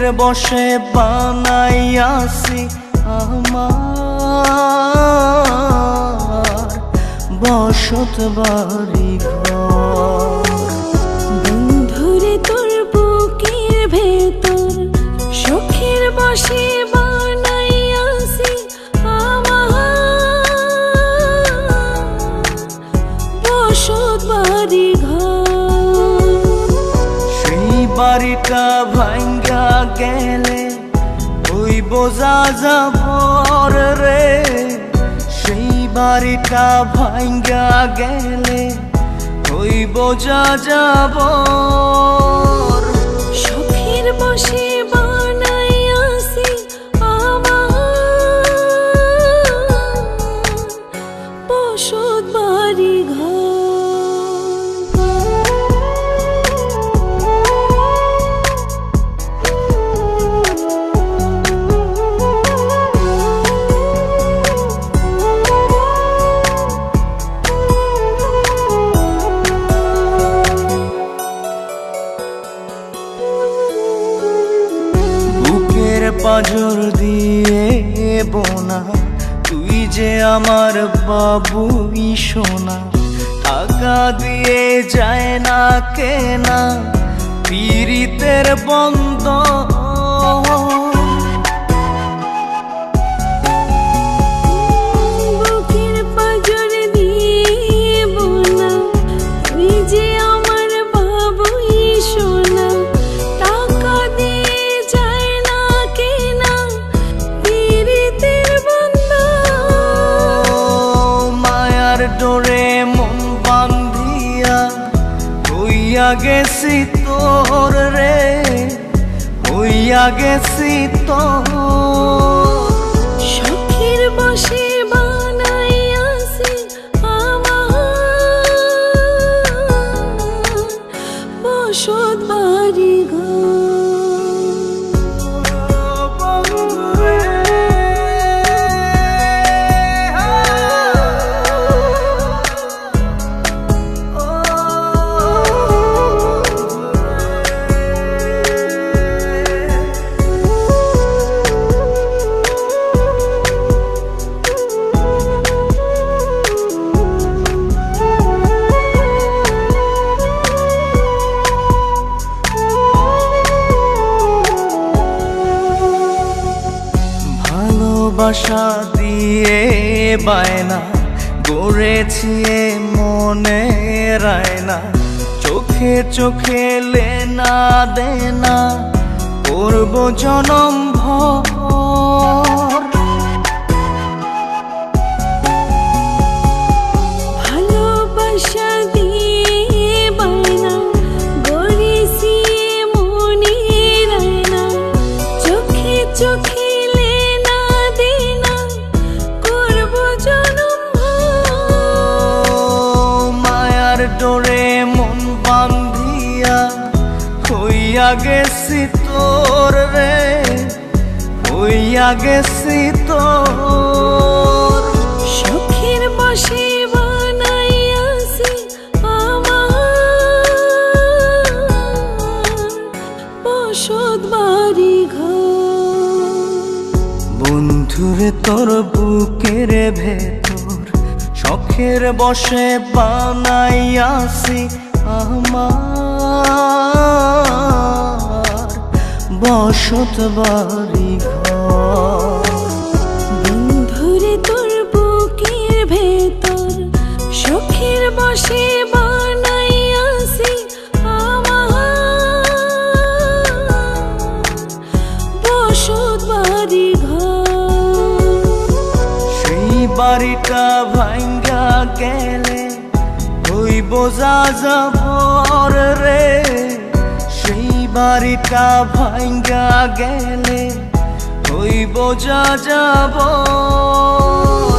শখের বশে বানাইয়াছি আমার বসত বাড়ি ঘর। বন্ধুরে তোর বুকের ভেতর শখের বশে বানাইয়াছি আমার বসত বাড়ি ঘর। সেই বাড়িটা ভাঙ্গা গেলে ওই বোঝা যাবর রে, সেই বাড়িটা ভাঙ্গা গেলে ওই বোঝা যাবর। শখের বশে বানাইয়াছি আমার বসত বাড়ি ঘর। পাঁজর দিয়ে বোনা তুই যে আমার বাবুই সোনা, টাকা দিয়ে যায় না কেনা পীড়িতের বন্ধন। বুকের পাঁজর দিয়ে বোনা তুই যে আমার বাবুই সোনা, টাকা দিয়ে যায় না কেনা পীড়িতের বন্ধন। মায়ার ডোরে মন বান্ধিয়া হইয়া গেছি তোর রে, হইয়া গেছি তোর। শখের বশে বানাইয়াছি আমার বসত বাড়ি ঘর। ভালোবাসা দিয়ে বায়না গড়েছি মনে রায়না, চোখে চোখে লেনা দেনা করব জনম ভর। ভালোবাসা দিয়ে বায়না গড়েছি মনে রায়না, চোখে চোখে ডোরে মন বান্ধিয়া হইয়া গেছি তোর রে, হইয়া গেছি তোর। শখের বশে বানাইয়াছি আমার বসত বাড়ি ঘর। বন্ধুরে তোর বুকের ভেতর শখের বশে বানাইয়াছি আমার বসত বাড়ি ঘর। বন্ধুরে তোর বুকের ভেতর শখের বশে বানাইয়াছি আমার বসত বাড়ি ঘর। সেই বাড়িটা ভাঙ্গা গেলে ওই বোঝা যাবর রে, সেই বাড়িটা ভাঙ্গা গেলে ওই বোঝা যাবর।